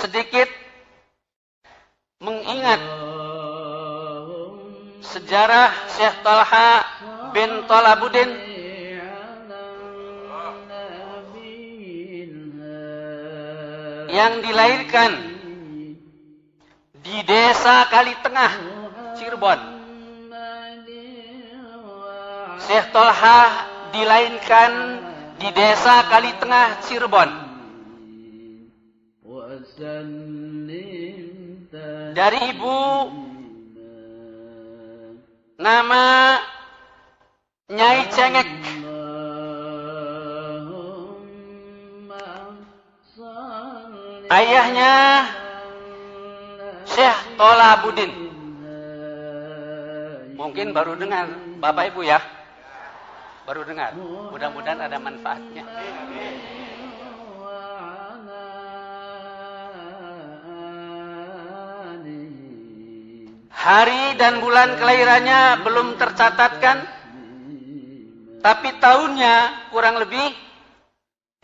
sedikit mengingat sejarah Syekh Thalha bin Thalabuddin yang dilahirkan di desa Kalitengah, Cirebon. Syekh Thalha dilahirkan di desa Kalitengah, Cirebon. Dari ibu nama Nyai Cengek. Ayahnya Syekh Thalabuddin. Mungkin baru dengar Bapak Ibu ya. Baru dengar. Mudah-mudahan ada manfaatnya. Hari dan bulan kelahirannya belum tercatatkan, tapi tahunnya kurang lebih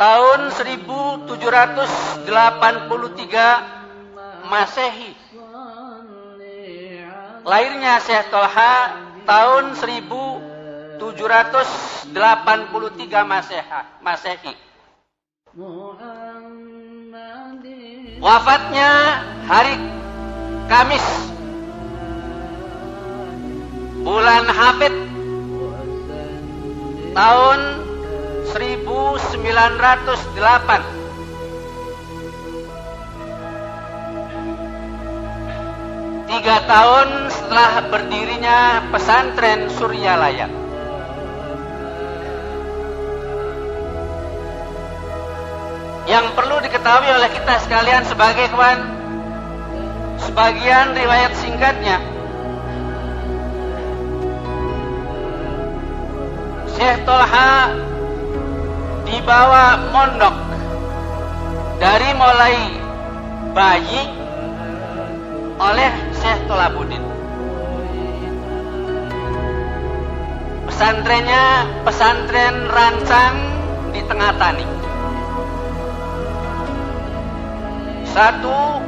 tahun 1783 Masehi. Lahirnya Syekh Thalha tahun 1783 Masehi. Wafatnya hari Kamis bulan Hafid tahun 1908. Tiga tahun setelah berdirinya pesantren Suryalaya. Yang perlu diketahui oleh kita sekalian sebagai kawan, sebagian riwayat singkatnya, Syekh Thalha dibawa mondok dari mulai bayi oleh Syekh Thalabuddin. Pesantrennya pesantren Rancang di Tengah Tani. Satu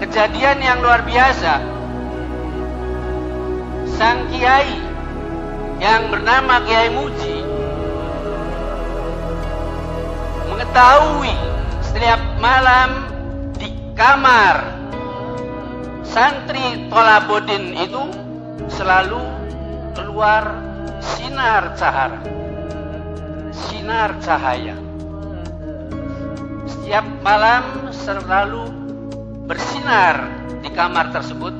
kejadian yang luar biasa, sang kiai yang bernama Kiai Muji mengetahui setiap malam di kamar santri Thalabuddin itu selalu keluar sinar cahaya. Setiap malam selalu bersinar di kamar tersebut,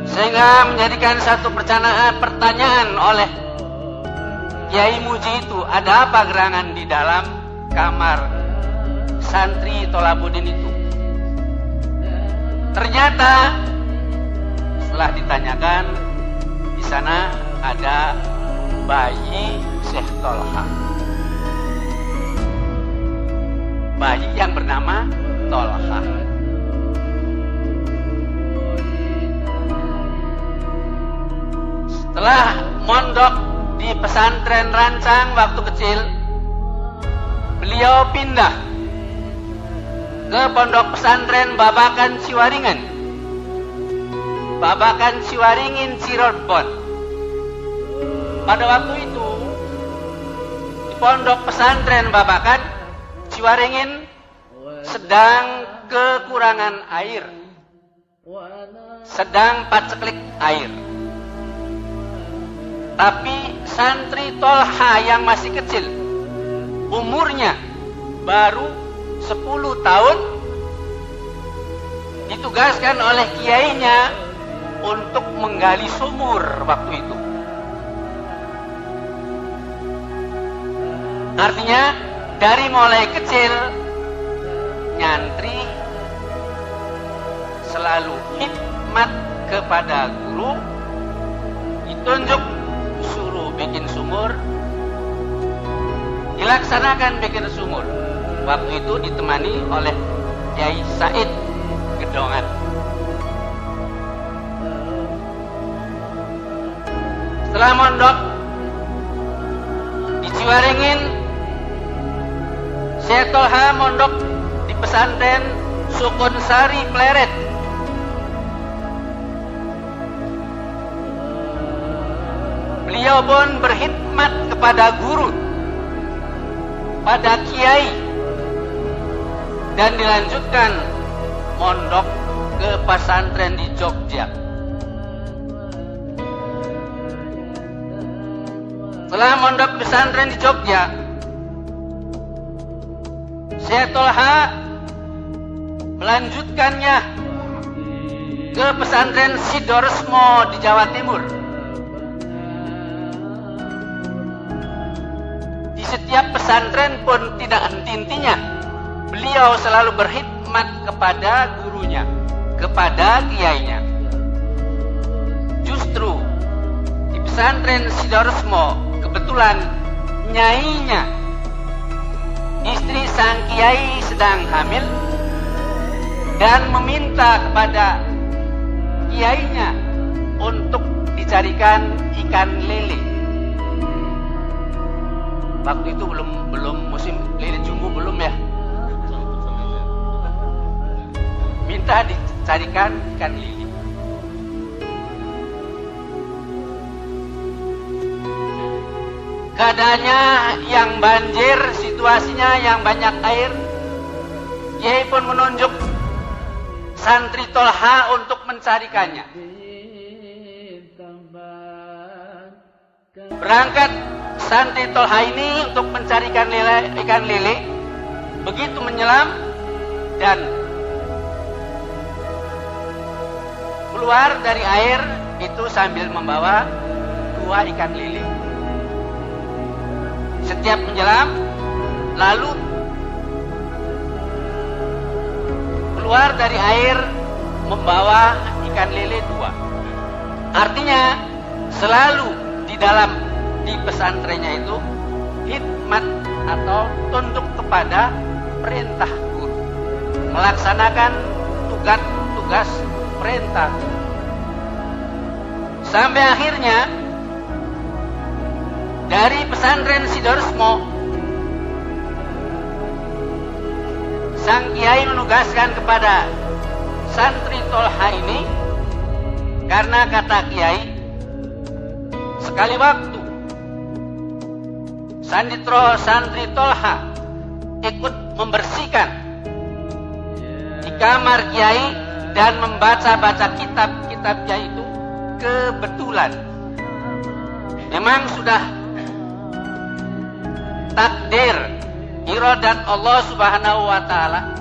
sehingga menjadikan satu pertanyaan oleh Kiai Muji itu, ada apa gerangan di dalam kamar santri Thalabuddin itu? Ternyata setelah ditanyakan, di sana ada bayi Syekh Thalha, bayi yang bernama Thalha. Setelah mondok di pesantren Rancang waktu kecil, beliau pindah ke pondok pesantren Babakan Ciwaringin, Cirebon. Pada waktu itu di pondok pesantren Babakan Ciwaringin sedang kekurangan air, sedang paceklik air. Tapi santri Thalha yang masih kecil, umurnya baru 10 tahun, ditugaskan oleh kiainya untuk menggali sumur waktu itu. Artinya dari mulai kecil nyantri selalu khidmat kepada guru, ditunjuk suruh bikin sumur, dilaksanakan bikin sumur. Waktu itu ditemani oleh Kiai Said Gedongan. Setelah mondok di Ciwaringin, Syekh Thalha mondok di pesantren Sukunsari Pleret. Beliau pun berkhidmat kepada guru, pada kiai, dan dilanjutkan mondok ke pesantren di Jogja. Setelah mondok pesantren di Jogja, Syekh Tolha melanjutkannya ke pesantren Sidoresmo di Jawa Timur. Di setiap pesantren pun tidak henti-hentinya beliau selalu berkhidmat kepada gurunya, kepada kiainya. Justru di pesantren Sidoresmo kebetulan nyainya, istri sang kiai, sedang hamil dan meminta kepada kiainya untuk dicarikan ikan lele. Waktu itu belum musim lele jumbo, belum ya. Minta dicarikan ikan lele. Keadaannya yang banjir, situasinya yang banyak air. Kiai pun menunjuk santri Tolha untuk mencarikannya. Berangkat santri Tolha ini untuk mencarikan ikan lele. Begitu menyelam dan keluar dari air itu sambil membawa 2 ikan lele. Setiap menyelam, lalu keluar dari air membawa ikan lele 2. Artinya selalu di pesantrennya itu khidmat atau tunduk kepada perintah guru, melaksanakan tugas perintah. Sampai akhirnya dari pesantren Sidoresmo, sang kiai menugaskan kepada santri Tolha ini, karena kata kiai, sekali waktu santri Tolha ikut membersihkan di kamar kiai dan membaca-baca kitab kiai itu, kebetulan memang sudah takdir iradat Allah Subhanahu wa taala,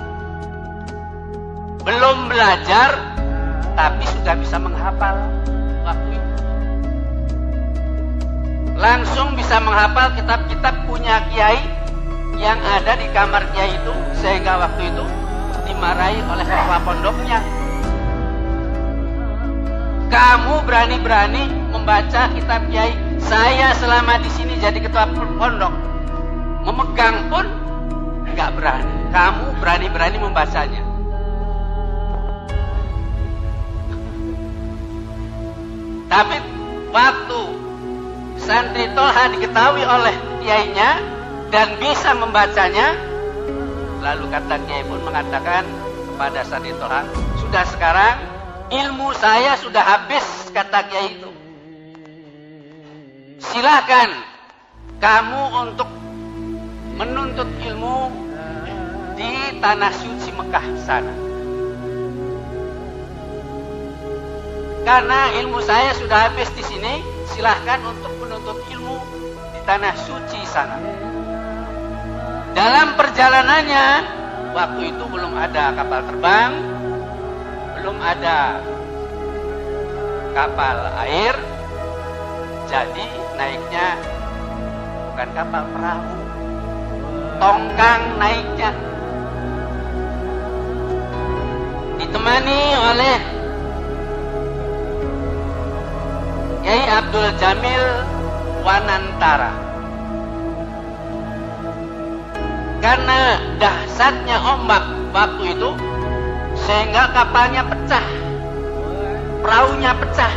belum belajar tapi sudah bisa menghafal. Waktu itu langsung bisa menghafal kitab-kitab punya kiai yang ada di kamar kiai itu, sehingga waktu itu dimarahi oleh ketua pondoknya. Kamu berani-berani membaca kitab kiai, saya selama di sini jadi ketua pondok, memegang pun nggak berani. Kamu berani-berani membacanya. Tapi waktu santri Tolha diketahui oleh kiainya dan bisa membacanya, lalu kata kiai pun mengatakan kepada santri Tolha, sudah sekarang ilmu saya sudah habis, kata kiai itu. Silakan kamu untuk menuntut ilmu di tanah suci Mekah sana. Karena ilmu saya sudah habis di sini, silahkan untuk menuntut ilmu di tanah suci sana. Dalam perjalanannya, waktu itu belum ada kapal terbang, belum ada kapal air, jadi naiknya bukan kapal perahu, tongkang naiknya. Ditemani oleh Kiai Abdul Jamil Wanantara. Karena dahsyatnya ombak waktu itu, sehingga kapalnya pecah, perahunya pecah.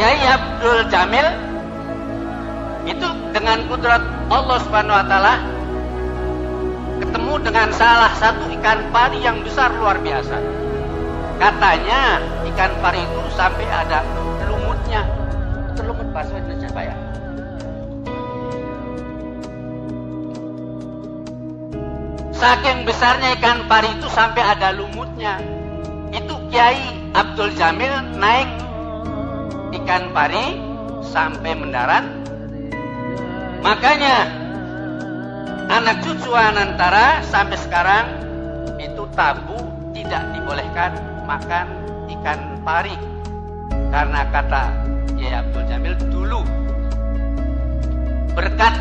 Kiai Abdul Jamil itu dengan kudrat Allah Subhanahu wa taala ketemu dengan salah satu ikan pari yang besar luar biasa. Katanya ikan pari itu sampai ada lumutnya. Lumut bahasa Indonesia apa ya? Saking besarnya ikan pari itu sampai ada lumutnya. Itu Kiai Abdul Jamil naik ikan pari sampai mendarat. Makanya anak cucu Anantara sampai sekarang itu tabu, tidak dibolehkan makan ikan pari. Karena kata Kiai Abdul Jamil dulu, berkat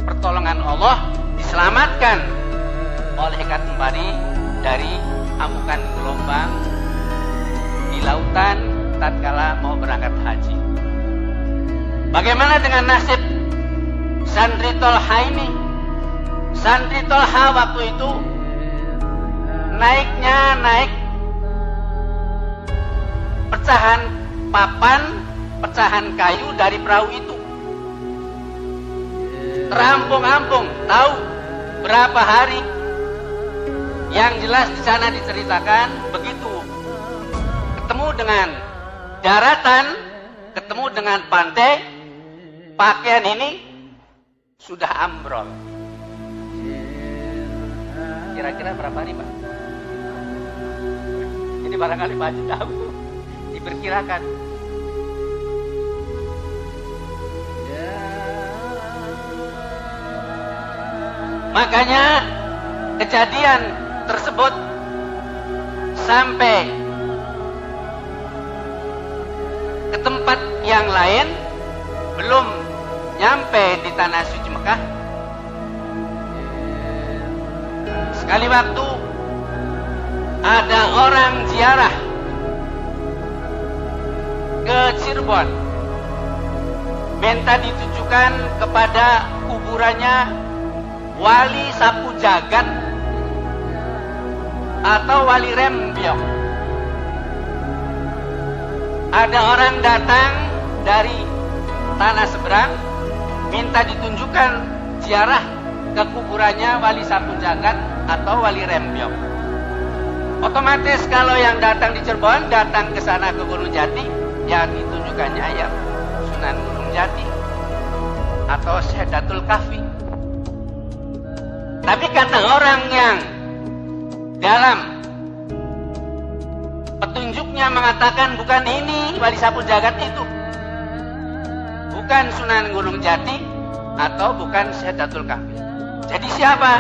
pertolongan Allah diselamatkan oleh ikan pari dari amukan gelombang di lautan tatkala mau berangkat haji. Bagaimana dengan nasib Santri Tolha ini? Santri Tolha waktu itu naik pecahan papan, pecahan kayu dari perahu itu. Terampung-ampung, tahu berapa hari? Yang jelas di sana diceritakan begitu ketemu dengan daratan, ketemu dengan pantai, pakaian ini sudah ambrol. Kira-kira berapa hari, Pak? Ini barangkali Pak Haji tahu. Diperkirakan. Makanya kejadian tersebut sampai ke tempat yang lain, belum nyampe di tanah suci Mekah. Sekali waktu ada orang ziarah ke Cirebon, minta ditujukan kepada kuburannya Wali Sapu Jagat atau Wali Rembyong. Ada orang datang dari tanah seberang minta ditunjukkan ziarah ke kuburannya Wali Sapu Jagat atau Wali Rembyong. Otomatis kalau yang datang di Cirebon datang ke sana ke Gunung Jati, ya ditunjukkannya ya Sunan Gunung Jati atau Syahdatul Kahfi. Tapi kata orang yang dalam petunjuknya mengatakan bukan ini Wali Sapu Jagat itu, bukan Sunan Gunung Jati atau bukan Syahdatul Kahfi. Jadi siapa?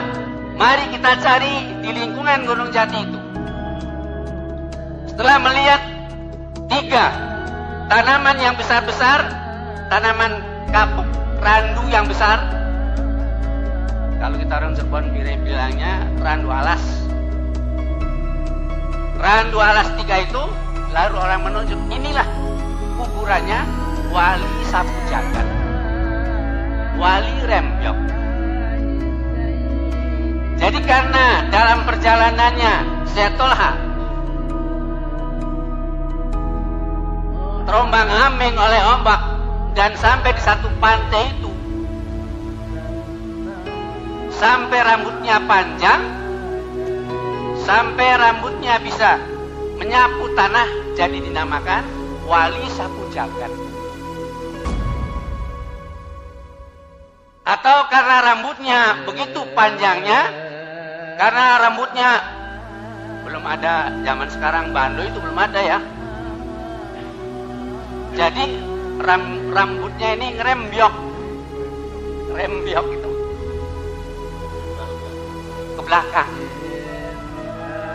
Mari kita cari di lingkungan Gunung Jati itu. Setelah melihat 3 tanaman yang besar-besar, tanaman kapuk randu yang besar, kalau kita orang Cirebon bilangnya randu alas. Randu alas 3 itu, lalu orang menunjuk, inilah kuburannya Wali Sapu Jagat, Wali Rembyong. Jadi karena dalam perjalanannya Syekh Tolha terombang-ambing oleh ombak dan sampai di satu pantai itu, sampai rambutnya panjang, sampai rambutnya bisa menyapu tanah, jadi dinamakan Wali Sapu Jagat. Atau karena rambutnya begitu panjangnya, karena rambutnya belum ada zaman sekarang, bando itu belum ada ya. Jadi rambutnya ini ngerembyok. Rembyok itu ke belakang.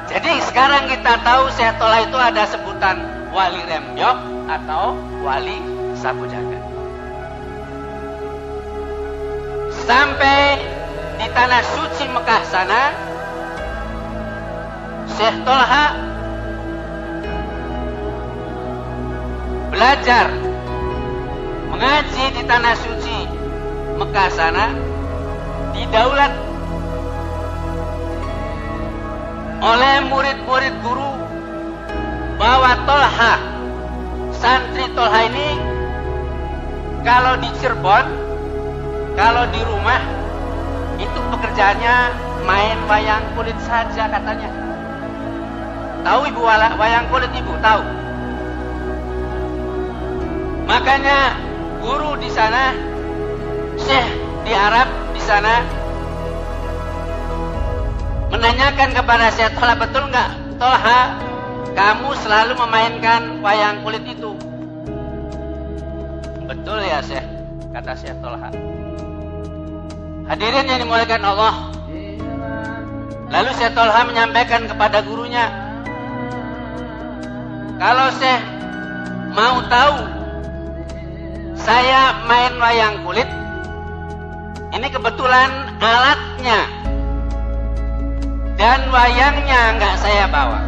Jadi sekarang kita tahu Syekh Tolha itu ada sebutan Wali Rembyok atau Wali Sapu Jagat. Sampai di tanah suci Mekah sana, Syekh Tolha belajar mengaji di tanah suci Mekah sana, didaulat oleh murid-murid guru bahwa Tolha, santri Tolha ini kalau di Cirebon, kalau di rumah itu kerjanya main wayang kulit saja katanya. Tahu ibu wayang kulit ibu? Tahu. Makanya guru di sana, syekh di Arab di sana menanyakan kepada Syekh Tolha, betul nggak Tolha, kamu selalu memainkan wayang kulit itu? Betul ya Syekh, kata Syekh Tolha. Hadirin yang dimuliakan Allah. Lalu Syekh Tolha menyampaikan kepada gurunya, kalau Syekh mau tahu saya main wayang kulit, ini kebetulan alatnya dan wayangnya nggak saya bawa.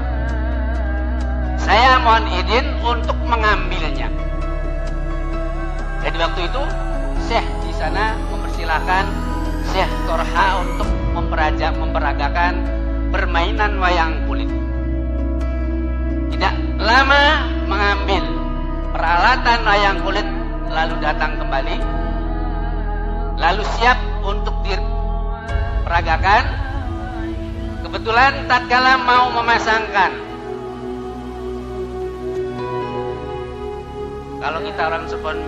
Saya mohon izin untuk mengambilnya. Jadi waktu itu Syekh di sana mempersilahkan Syekh Tolha untuk memperagakan permainan wayang kulit. Tidak lama mengambil peralatan wayang kulit, lalu datang kembali, lalu siap untuk diperagakan. Kebetulan tatkala mau memasangkan, kalau kita orang Sepon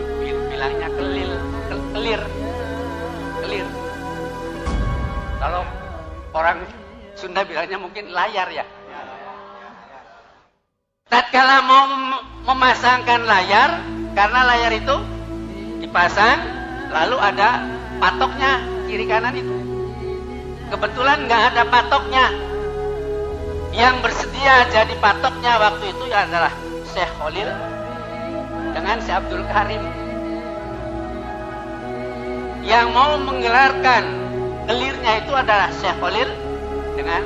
bilangnya kelir. Kalau orang Sunda bilangnya mungkin layar ya. Tatkala mau memasangkan layar, karena layar itu dipasang, lalu ada patoknya kiri kanan itu. Kebetulan nggak ada patoknya. Yang bersedia jadi patoknya waktu itu adalah Syekh Khalil dengan Syekh Abdul Karim. Yang mau menggelarkan kelirnya itu adalah Syekh Khalil dengan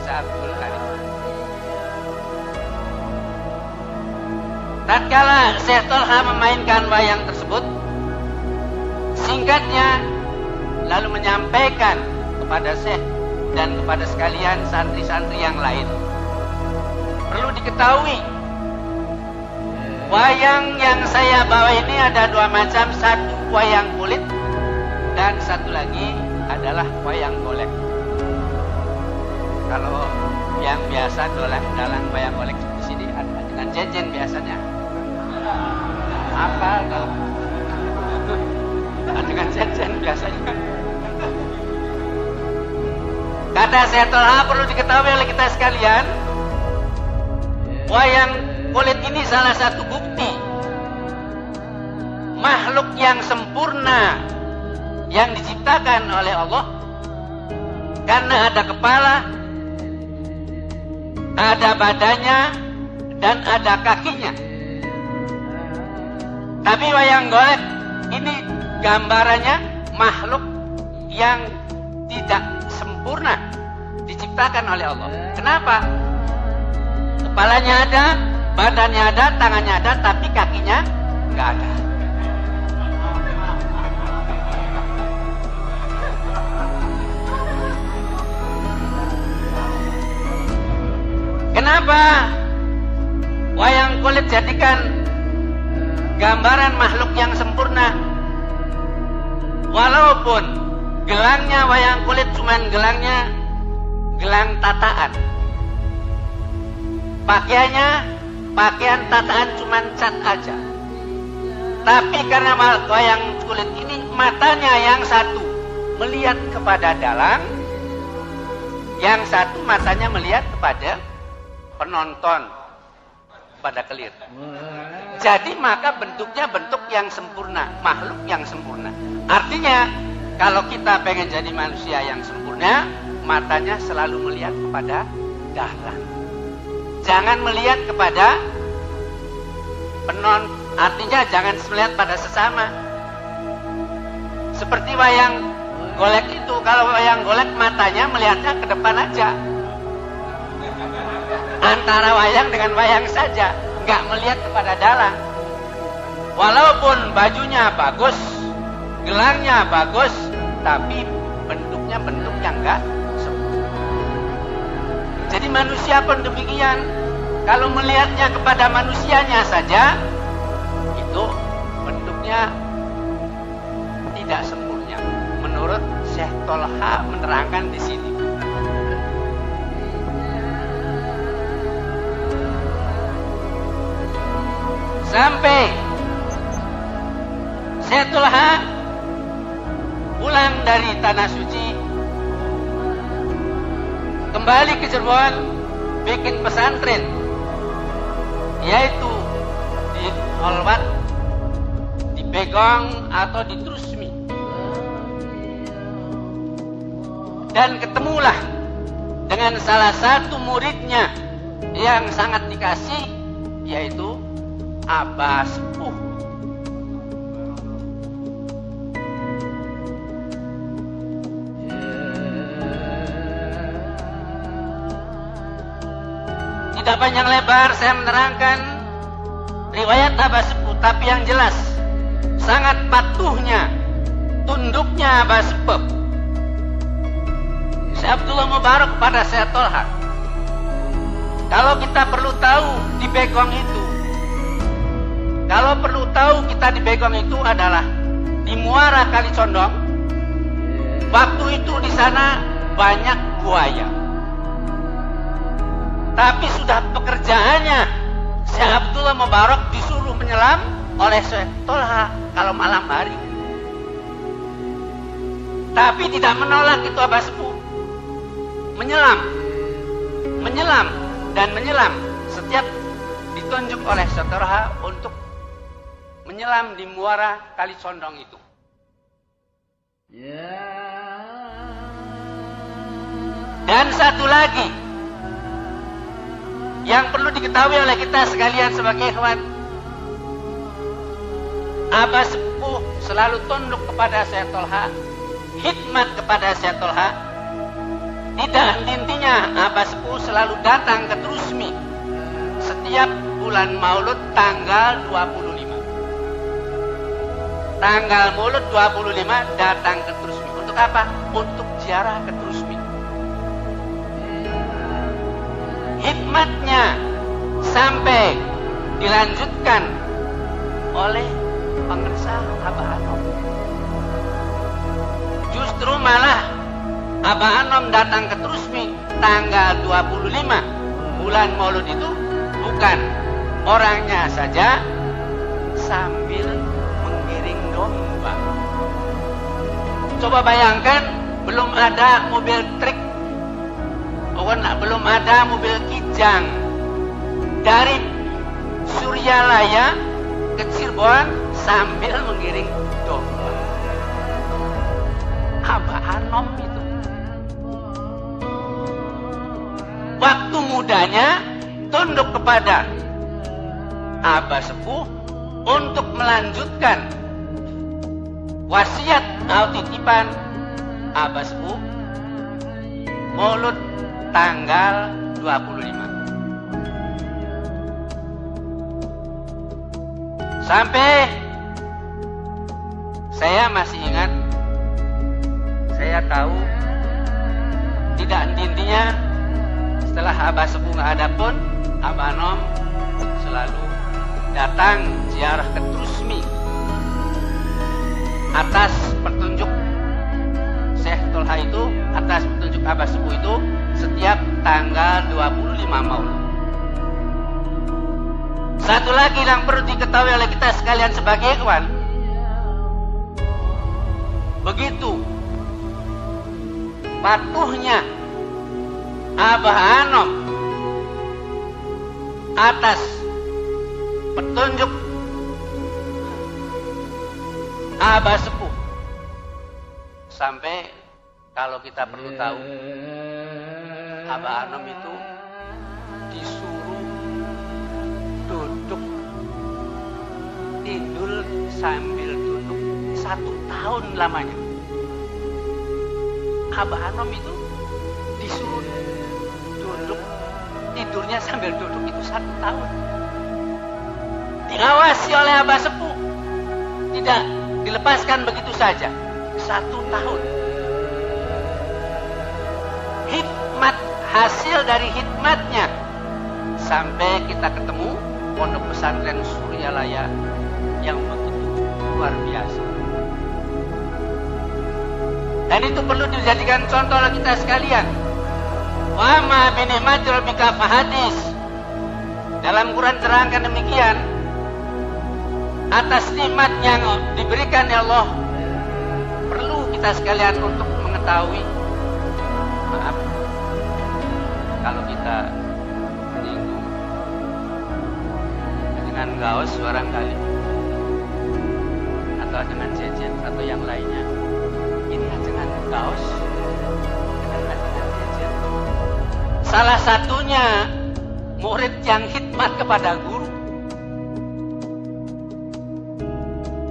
Syekh Abdul Karim. Tatkala Syekh Tolha memainkan wayang tersebut, singkatnya lalu menyampaikan kepada Syekh dan kepada sekalian santri-santri yang lain. Perlu diketahui, wayang yang saya bawa ini ada dua macam, satu wayang kulit dan satu lagi adalah wayang golek. Kalau yang biasa dalam wayang golek di sini ada dengan jejen biasanya. Apa kalau dengan jejen biasanya? Kata Syekh Tolha, perlu diketahui oleh kita sekalian, wayang kulit ini salah satu bukti makhluk yang sempurna yang diciptakan oleh Allah, karena ada kepala, ada badannya, dan ada kakinya. Tapi wayang golek ini gambarannya makhluk yang tidak sempurna diciptakan oleh Allah. Kenapa? Kepalanya ada, badannya ada, tangannya ada, tapi kakinya nggak ada. Kenapa wayang kulit jadikan gambaran makhluk yang sempurna? Walaupun gelangnya wayang kulit cuman gelang tataan, pakaian tataan cuman cat aja. Tapi karena wayang kulit ini matanya yang satu melihat kepada dalang, yang satu matanya melihat kepada penonton, pada kelir. Jadi maka bentuknya bentuk yang sempurna, makhluk yang sempurna. Artinya kalau kita pengen jadi manusia yang sempurna, matanya selalu melihat kepada dalang. Jangan melihat kepada artinya jangan melihat pada sesama. Seperti wayang golek itu, kalau wayang golek matanya melihatnya ke depan aja. Antara wayang dengan wayang saja, nggak melihat kepada dalang. Walaupun bajunya bagus, gelangnya bagus, tapi bentuknya bentuk yang nggak sempurna. Jadi manusia pun demikian. Kalau melihatnya kepada manusianya saja, itu bentuknya tidak sempurna menurut Syekh Tolha menerangkan di sini. Sampai Syekh Tolha pulang dari tanah suci, kembali ke Cirebon, bikin pesantren, yaitu di Holwat, di Begong atau di Trusmi. Dan ketemulah dengan salah satu muridnya yang sangat dikasih, yaitu Abah Sepuh. Tidak panjang lebar saya menerangkan riwayat Abah Sepuh, tapi yang jelas sangat patuhnya, tunduknya Abah Sepuh Syekh Abdullah Mubarak pada Syekh Tolha. Kalau kita perlu tahu di Begong itu, kalau perlu tahu kita di Begong itu adalah di Muara Kali Condong. Waktu itu di sana banyak buaya. Tapi sudah pekerjaannya Syekh Abdullah Mubarak disuruh menyelam oleh Syekh Tolha kalau malam hari. Tapi tidak menolak itu Abah Sepuh. Menyelam dan menyelam setiap ditunjuk oleh Syekh Tolha untuk menyelam di Muara Kali Condong itu. Dan satu lagi yang perlu diketahui oleh kita sekalian sebagai ikhwan, Abah Sepuh selalu tunduk kepada Syekh Tolha, khidmat kepada Syekh Tolha. Tidak henti-hentinya Abah Sepuh selalu datang ke Trusmi setiap bulan Maulud tanggal 25. Tanggal Maulud 25 datang ke Trusmi. Untuk apa? Untuk ziarah ke Trusmi. Hikmatnya sampai dilanjutkan oleh pengersah Abah Anom. Justru malah Abah Anom datang ke Trusmi tanggal 25 bulan Maulud itu bukan orangnya saja, sambil mengiring domba. Coba bayangkan, belum ada mobil truk, belum ada mobil kijang, dari Suryalaya ke Cirebon sambil mengiring domba. Abah Anom itu waktu mudanya tunduk kepada Abah Sepuh untuk melanjutkan wasiat atau titipan Abah Sepuh Maulud tanggal 25. Sampai saya masih ingat, saya tahu tidak intinya setelah Abah Sepuh nggak ada pun, Abah Anom selalu datang ziarah ke Trusmi atas petunjuk Syekh Tolha itu, atas petunjuk Abah Sepuh itu setiap tanggal 25 Maulud. Satu lagi yang perlu diketahui oleh kita sekalian sebagai ikhwan, begitu patuhnya Abah Anom atas petunjuk Abah Sepuh, sampai kalau kita perlu tahu, Abah Anom itu disuruh duduk tidur sambil duduk 1 tahun lamanya. Abah Anom itu disuruh duduk tidurnya sambil duduk itu 1 tahun. Diawasi oleh Abah Sepuh, tidak dilepaskan begitu saja. 1 tahun. Hikmat, hasil dari hikmatnya sampai kita ketemu pondok pesantren Suryalaya yang begitu luar biasa. Dan itu perlu dijadikan contoh oleh kita sekalian. Wa ma bi ni'mati rabbika fahadis. Dalam Quran terangkan demikian. Atas nikmat yang diberikan ya Allah, perlu kita sekalian untuk mengetahui. Maaf kalau kita menyinggung dengan gaos barangkali, atau dengan jejen atau yang lainnya. Ini dengan gaos, dengan jejen. Salah satunya murid yang khidmat kepada guru.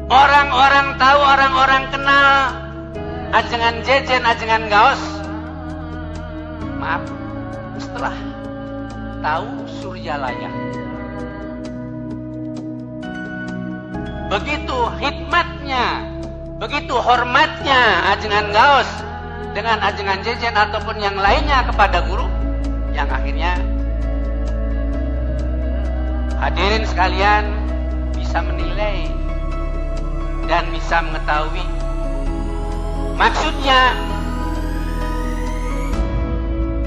Orang-orang tahu, orang-orang kenal ajengan jejen, ajengan gaos. Maaf, setelah tahu Suryalaya. Begitu khidmatnya, begitu hormatnya ajengan gaos dengan ajengan jejen ataupun yang lainnya kepada guru, yang akhirnya hadirin sekalian bisa menilai dan bisa mengetahui. Maksudnya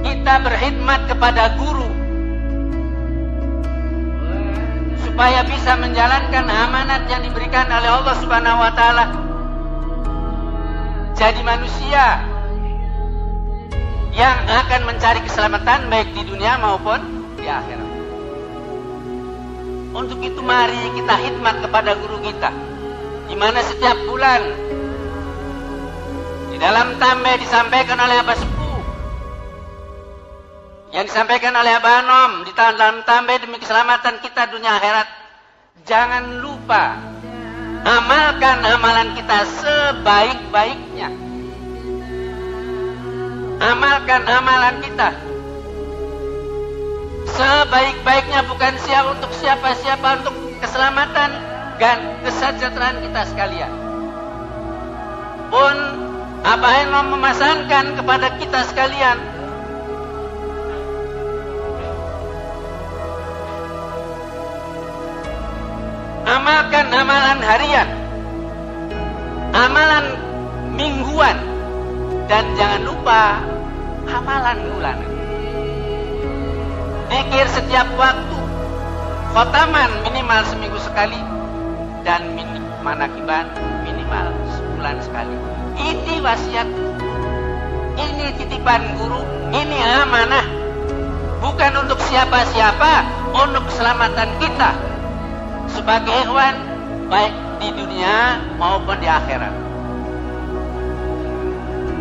kita berkhidmat kepada guru supaya bisa menjalankan amanat yang diberikan oleh Allah Subhanahu wa taala. Jadi manusia yang akan mencari keselamatan baik di dunia maupun di akhirat. Untuk itu mari kita khidmat kepada guru kita. Di mana setiap bulan di dalam tambe disampaikan oleh Abah Sepuh, yang disampaikan oleh Abah Anom di dalam tambe demi keselamatan kita dunia akhirat. Jangan lupa amalkan amalan kita sebaik-baiknya. Amalkan amalan kita sebaik-baiknya, bukan untuk siapa-siapa, untuk keselamatan dan kesejahteraan kita sekalian. Pun Abah Anom memesankan kepada kita sekalian, amalkan amalan harian, amalan mingguan, dan jangan lupa amalan bulanan. Zikir setiap waktu, khotaman minimal seminggu sekali, dan manakiban minimal sebulan sekali. Ini wasiat, ini titipan guru, ini amanah, bukan untuk siapa-siapa, untuk keselamatan kita sebagai ikhwan baik di dunia maupun di akhirat.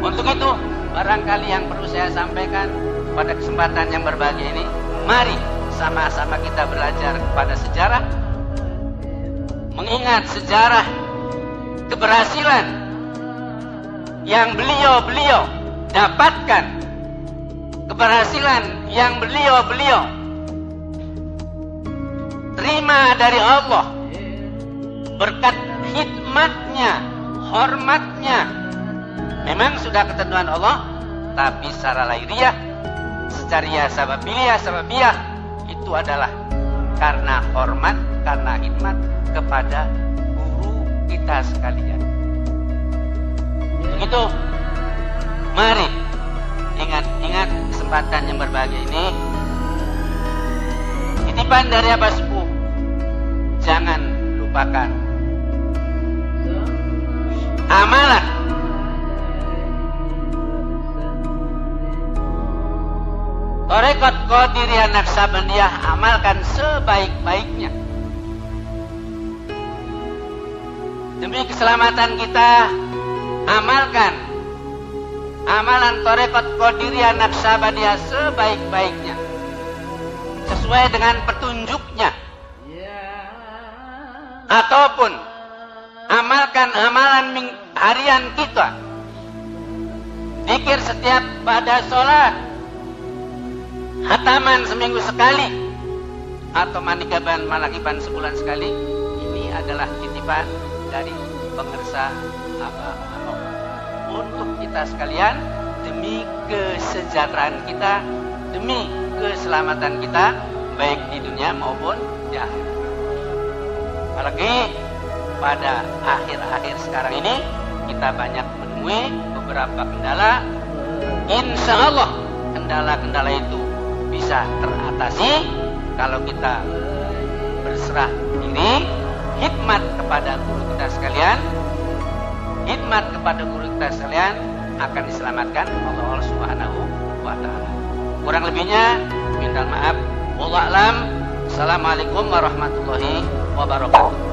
Untuk itu barangkali yang perlu saya sampaikan pada kesempatan yang berbahagia ini, mari sama-sama kita belajar kepada sejarah, mengingat sejarah keberhasilan yang beliau dapatkan, keberhasilan yang beliau terima dari Allah berkat khidmatnya, hormatnya. Memang sudah ketentuan Allah, tapi secara lahiriah, secara sababiyah itu adalah karena hormat, karena khidmat kepada guru kita sekalian. Begitu, mari ingat kesempatan yang berbahagia ini, titipan dari Abah Sepuh, jangan lupakan amalan Tarekat Qadiriyah Naqsabandiyah, amalkan sebaik-baiknya demi keselamatan kita. Amalkan amalan Tarekat Qadiriyah Naqsabandiyah sebaik-baiknya sesuai dengan petunjuknya, ataupun amalkan amalan harian kita, zikir setiap pada sholat, khataman seminggu sekali, atau manakiban sebulan sekali. Ini adalah titipan dari pengersa Abah Anom untuk kita sekalian, demi kesejahteraan kita, demi keselamatan kita baik di dunia maupun di akhirat. Apalagi pada akhir-akhir sekarang ini kita banyak menemui beberapa kendala, insya Allah kendala-kendala itu bisa teratasi kalau kita berserah diri, khidmat kepada guru kita sekalian. Khidmat kepada guru kita sekalian akan diselamatkan oleh Allah Subhanahu wa taala. Kurang lebihnya minta maaf. Wallahu a'lam. Assalamualaikum warahmatullahi wabarakatuh.